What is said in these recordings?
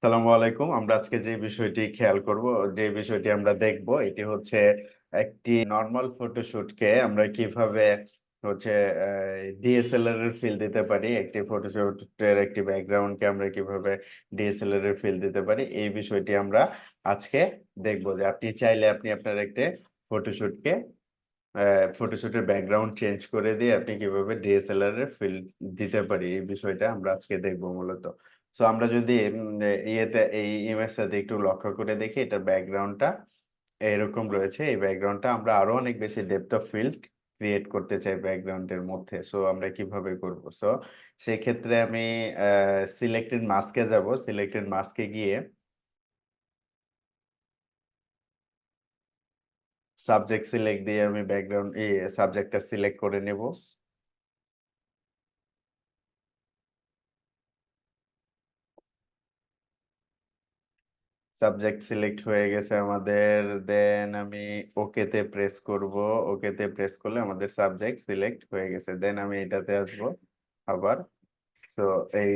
সালামু আলাইকুম। আমরা আজকে যে বিষয়টি খেয়াল করব, যে বিষয়টি আমরা দেখব, এটি হচ্ছে একটি নরমাল ফটোশুটকে আমরা কিভাবে হচ্ছে ডিএসএলআর এর ফিল দিতে পারি, একটি ফটোশুটের একটি ব্যাকগ্রাউন্ডকে আমরা কিভাবে ডিএসএলআর এর ফিল দিতে পারি, এই বিষয়টি আমরা আজকে দেখব। যে আপনি চাইলে আপনি আপনার একটি ফটোশুটকে ফটোশুটের ব্যাকগ্রাউন্ড চেঞ্জ করে দিয়ে আপনি কিভাবে ডিএসএলআর এর ফিল দিতে পারি, এই বিষয়টা আমরা আজকে দেখব মূলত। সো আমরা যদি ইয়েতে এই ইমেজটাতে একটু লক্ষ্য করে দেখি, এটার ব্যাকগ্রাউন্ডটা এরকম রয়েছে। এই ব্যাকগ্রাউন্ডটা আমরা আরো অনেক বেশি ডেপথ অফ ফিল্ড ক্রিয়েট করতে চাই ব্যাকগ্রাউন্ডের মধ্যে। সো আমরা কিভাবে করব? সো সেই ক্ষেত্রে আমি সিলেক্টেড মাস্কে যাব। সিলেক্টেড মাস্কে গিয়ে সাবজেক্ট সিলেক্ট দিয়ে আমি ব্যাকগ্রাউন্ড সাবজেক্টটা সিলেক্ট করে নেব। সাবজেক্ট সিলেক্ট হয়ে গেছে আমাদের। দেন আমি ওকেতে প্রেস করব। ওকেতে প্রেস করলে আমাদের সাবজেক্ট সিলেক্ট হয়ে গেছে। দেন আমি এটাতে আসবো আবার। তো এই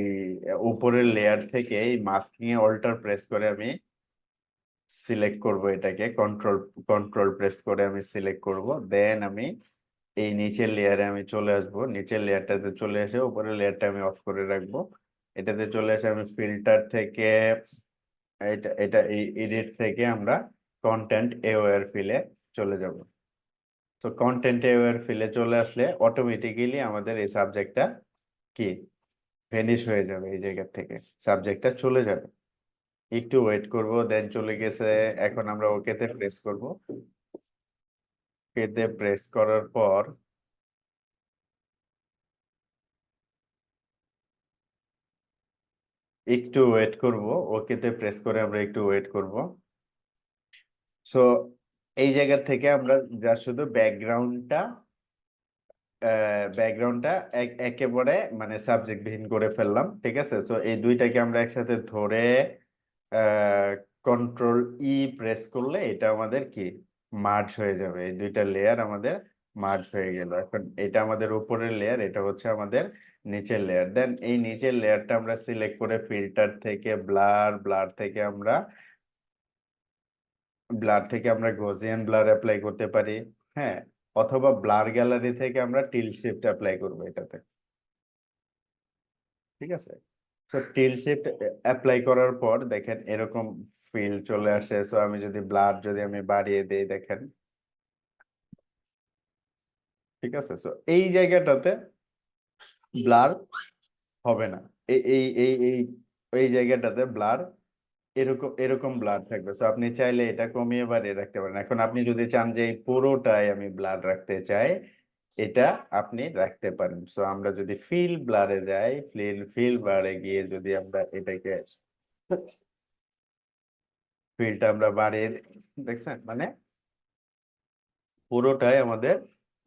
উপরের লেয়ার থেকে এই মাস্কিং এ অল্টার প্রেস করে আমি সিলেক্ট করব এটাকে। কন্ট্রোল প্রেস করে আমি সিলেক্ট করব। দেন আমি এই নিচের লেয়ারে আমি চলে আসব। নিচের লেয়ারটাতে চলে এসে উপরের লেয়ারটা আমি অফ করে রাখবো। এটাতে চলে এসে আমি ফিল্টার থেকে এটা এটা এই এডিট থেকে আমরা কন্টেন্ট এওয়ার ফিলে চলে যাব। তো কন্টেন্ট এওয়ার ফিলে চলে আসলে অটোমেটিক্যালি আমাদের এই সাবজেক্টটা কি ভ্যানিশ হয়ে যাবে। এই জায়গা থেকে সাবজেক্টটা চলে যাবে। একটু ওয়েট করব। দেন চলে গেছে। এখন আমরা ওকেতে প্রেস করব। ওকেতে প্রেস করার পর একটু ওয়েট করব। ওকেতে প্রেস করে আমরা একটু ওয়েট করব। সো এই জায়গা থেকে আমরা যা শুধু ব্যাকগ্রাউন্ডটা একেবারে মানে সাবজেক্ট বিহীন করে ফেললাম। ঠিক আছে। তো এই দুইটাকে আমরা একসাথে ধরে কন্ট্রোল ই প্রেস করলে এটা আমাদের কি মার্জ হয়ে যাবে। এই দুইটা লেয়ার আমাদের মার্জ হয়ে গেল। এখন এটা আমাদের উপরের লেয়ার, এটা হচ্ছে আমাদের নিচের লেয়ার। দেন এই নিচের লেয়ারটা আমরা সিলেক্ট করে ফিল্টার থেকে ব্লার থেকে আমরা গজিয়ান ব্লার অ্যাপ্লাই করতে পারি। হ্যাঁ, অথবা ব্লার গ্যালারি থেকে আমরা টিল শিফট অ্যাপ্লাই করবো এটাতে। ঠিক আছে। তো টিল শিফট অ্যাপ্লাই করার পর দেখেন এরকম ফিল চলে আসে। সো আমি যদি ব্লার যদি আমি বাড়িয়ে দেই, দেখেন। ঠিক আছে। সো এই জায়গাটাতে ব্লার হবে না। এই এই এই এই এই জায়গাটাতে ব্লার এরকম এরকম ব্লার থাকবে। সো আপনি চাইলে এটা কমিয়ে বাড়িয়ে রাখতে পারেন। এখন আপনি যদি চান যে এই পুরোটাই আমি ব্লার রাখতে চাই, এটা আপনি রাখতে পারেন। সো আমরা যদি ফিল ব্লারে যাই, ফিল ব্লারে গিয়ে যদি আমরা এটাকে ফিলটা আমরা বাড়িয়ে দিই, দেখছেন মানে পুরোটাই আমাদের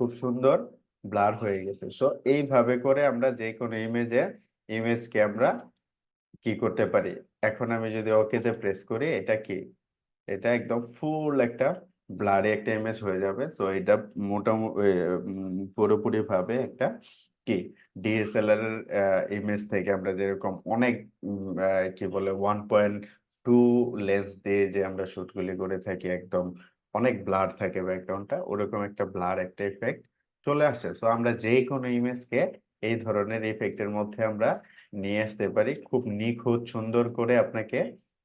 খুব সুন্দর ব্লার হয়ে গেছে। সো এইভাবে করে আমরা যে কোনো ইমেজকে আমরা কি করতে পারি। এখন আমি যদি ওকেতে প্রেস করি, এটা কি এটা একদম ফুল একটা ব্লারি একটা ইমেজ হয়ে যাবে। তো এটা মোটামুটি পুরোপুরি ভাবে একটা কি ডিএসএলআর এর ইমেজ থেকে আমরা যেরকম অনেক কি বলে 1.2 লেন্স দিয়ে যে আমরা শুটগুলি করে থাকি, একদম অনেক ব্লার থাকে ব্যাকগ্রাউন্ডটা, ওরকম একটা ব্লার একটা ইফেক্ট চলে আসে। সো আমরা যে কোনো ইমেজকে এই ধরনের ইফেক্টের মধ্যে আমরা নিয়ে আসতে পারি। খুব নিখুঁত সুন্দর করে আপনাকে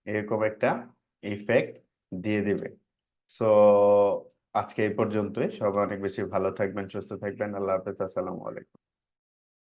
এরকম একটা ইফেক্ট দিয়ে দিবে। সো আজকে এই পর্যন্তই। সবাই অনেক বেশি ভালো থাকবেন, সুস্থ থাকবেন। আল্লাহ হাফেজ। আসসালামু আলাইকুম।